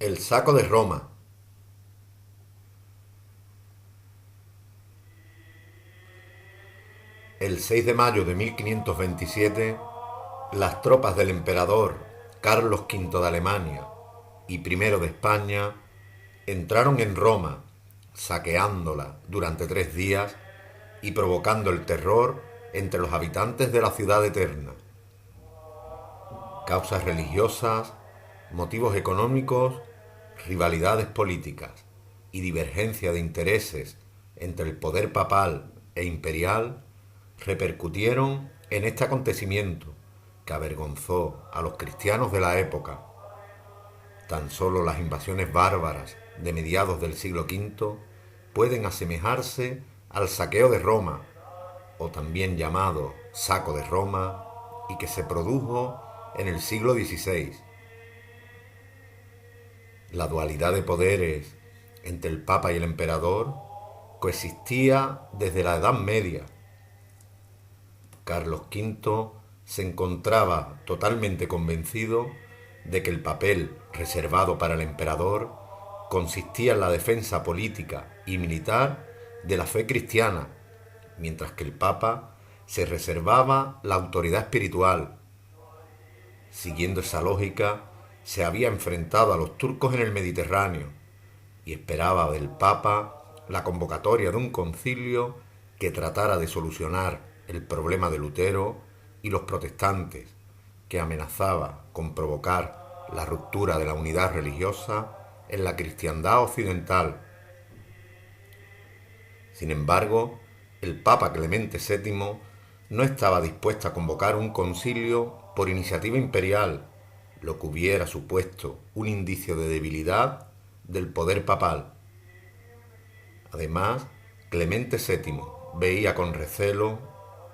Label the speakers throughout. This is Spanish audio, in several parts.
Speaker 1: El saco de Roma. El 6 de mayo de 1527, las tropas del emperador Carlos V de Alemania y I de España entraron en Roma, saqueándola durante 3 días y provocando el terror entre los habitantes de la ciudad eterna. Causas religiosas, motivos económicos, rivalidades políticas y divergencia de intereses entre el poder papal e imperial repercutieron en este acontecimiento que avergonzó a los cristianos de la época. Tan solo las invasiones bárbaras de mediados del siglo V pueden asemejarse al saqueo de Roma, o también llamado saco de Roma, y que se produjo en el siglo XVI. La dualidad de poderes entre el Papa y el Emperador coexistía desde la Edad Media. Carlos V se encontraba totalmente convencido de que el papel reservado para el emperador consistía en la defensa política y militar de la fe cristiana, mientras que el Papa se reservaba la autoridad espiritual. Siguiendo esa lógica, se había enfrentado a los turcos en el Mediterráneo y esperaba del Papa la convocatoria de un concilio que tratara de solucionar el problema de Lutero y los protestantes, que amenazaba con provocar la ruptura de la unidad religiosa en la cristiandad occidental. Sin embargo, el Papa Clemente VII no estaba dispuesto a convocar un concilio por iniciativa imperial, lo que hubiera supuesto un indicio de debilidad del poder papal. Además, Clemente VII veía con recelo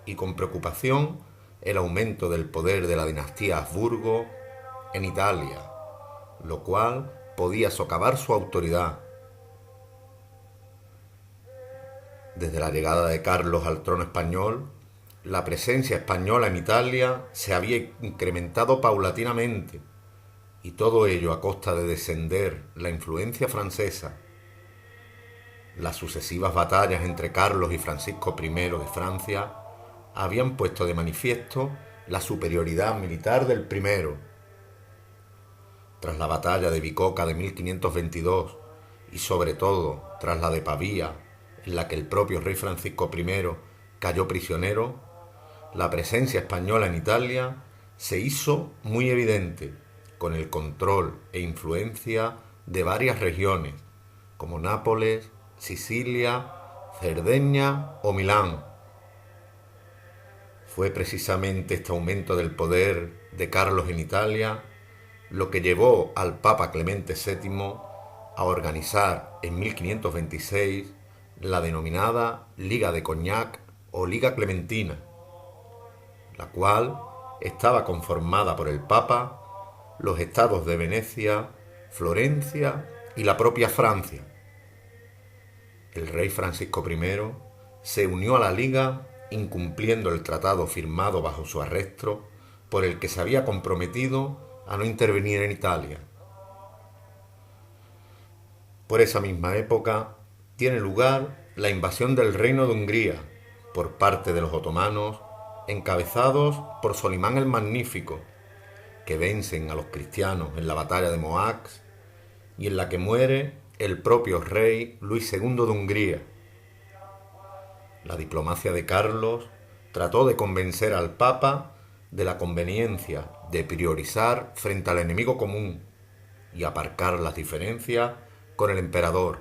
Speaker 1: y con preocupación el aumento del poder de la dinastía Habsburgo en Italia, lo cual podía socavar su autoridad. Desde la llegada de Carlos al trono español, la presencia española en Italia se había incrementado paulatinamente, y todo ello a costa de descender la influencia francesa. Las sucesivas batallas entre Carlos y Francisco I de Francia habían puesto de manifiesto la superioridad militar del primero. Tras la batalla de Bicoca de 1522 y sobre todo tras la de Pavía, en la que el propio rey Francisco I cayó prisionero, la presencia española en Italia se hizo muy evidente, con el control e influencia de varias regiones, como Nápoles, Sicilia, Cerdeña o Milán. Fue precisamente este aumento del poder de Carlos en Italia lo que llevó al Papa Clemente VII a organizar en 1526 la denominada Liga de Cognac o Liga Clementina, la cual estaba conformada por el Papa, los estados de Venecia, Florencia y la propia Francia. El rey Francisco I se unió a la Liga incumpliendo el tratado firmado bajo su arresto por el que se había comprometido a no intervenir en Italia. Por esa misma época tiene lugar la invasión del Reino de Hungría por parte de los otomanos, encabezados por Solimán el Magnífico, que vencen a los cristianos en la batalla de Mohacs y en la que muere el propio rey Luis II de Hungría. La diplomacia de Carlos trató de convencer al Papa de la conveniencia de priorizar frente al enemigo común y aparcar las diferencias con el emperador.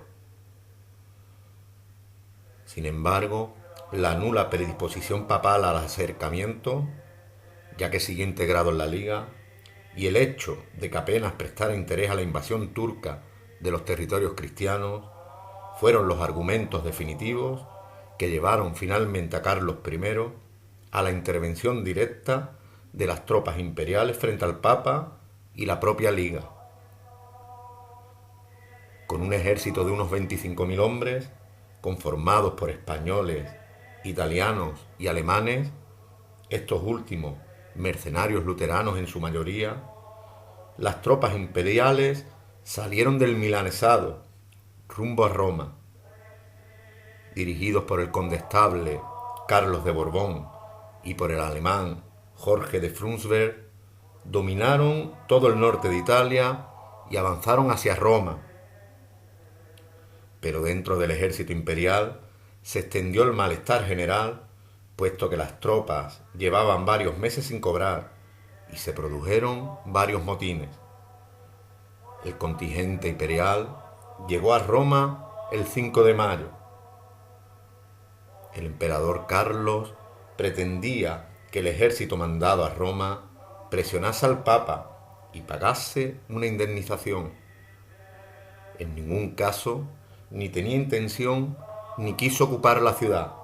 Speaker 1: Sin embargo, la nula predisposición papal al acercamiento, ya que siguió integrado en la Liga, y el hecho de que apenas prestara interés a la invasión turca de los territorios cristianos, fueron los argumentos definitivos que llevaron finalmente a Carlos I a la intervención directa de las tropas imperiales frente al Papa y la propia Liga. Con un ejército de unos 25.000 hombres, conformados por españoles, italianos y alemanes, estos últimos mercenarios luteranos en su mayoría, las tropas imperiales salieron del Milanesado rumbo a Roma, dirigidos por el condestable Carlos de Borbón y por el alemán Jorge de Frundsberg, dominaron todo el norte de Italia y avanzaron hacia Roma. Pero dentro del ejército imperial se extendió el malestar general, puesto que las tropas llevaban varios meses sin cobrar y se produjeron varios motines. El contingente imperial llegó a Roma el 5 de mayo. El emperador Carlos pretendía que el ejército mandado a Roma presionase al Papa y pagase una indemnización. En ningún caso ni tenía intención ni quiso ocupar la ciudad.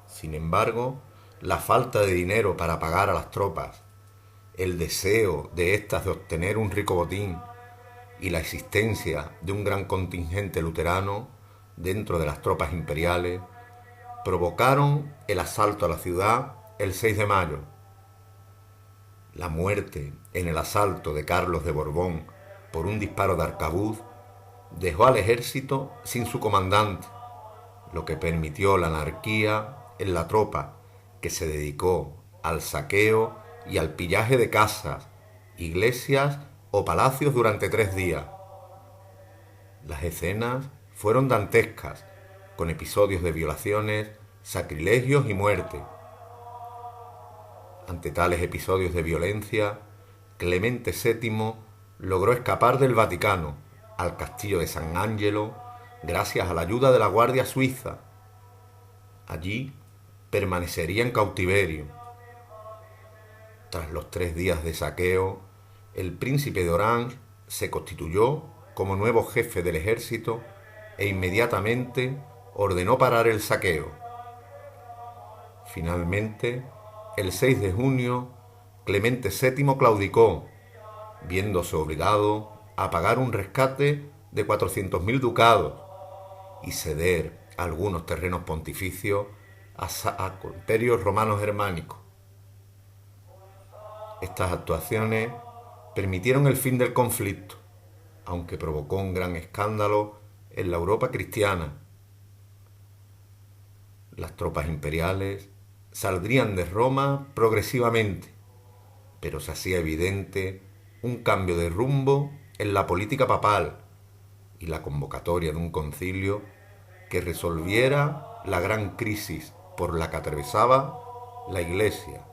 Speaker 1: Sin embargo, la falta de dinero para pagar a las tropas, el deseo de éstas de obtener un rico botín y la existencia de un gran contingente luterano dentro de las tropas imperiales provocaron el asalto a la ciudad el 6 de mayo. La muerte en el asalto de Carlos de Borbón por un disparo de arcabuz dejó al ejército sin su comandante, lo que permitió la anarquía en la tropa, que se dedicó al saqueo y al pillaje de casas, iglesias o palacios durante 3 días. Las escenas fueron dantescas, con episodios de violaciones, sacrilegios y muerte. Ante tales episodios de violencia, Clemente VII logró escapar del Vaticano al castillo de San Angelo gracias a la ayuda de la Guardia Suiza. Allí permanecería en cautiverio. Tras los 3 días de saqueo, el príncipe de Orange se constituyó como nuevo jefe del ejército e inmediatamente ordenó parar el saqueo. Finalmente, el 6 de junio, Clemente VII claudicó, viéndose obligado a pagar un rescate de 400.000 ducados y ceder algunos terrenos pontificios a imperios romanos germánicos. Estas actuaciones permitieron el fin del conflicto, aunque provocó un gran escándalo en la Europa cristiana. Las tropas imperiales saldrían de Roma progresivamente, pero se hacía evidente un cambio de rumbo en la política papal y la convocatoria de un concilio que resolviera la gran crisis por la que atravesaba la Iglesia.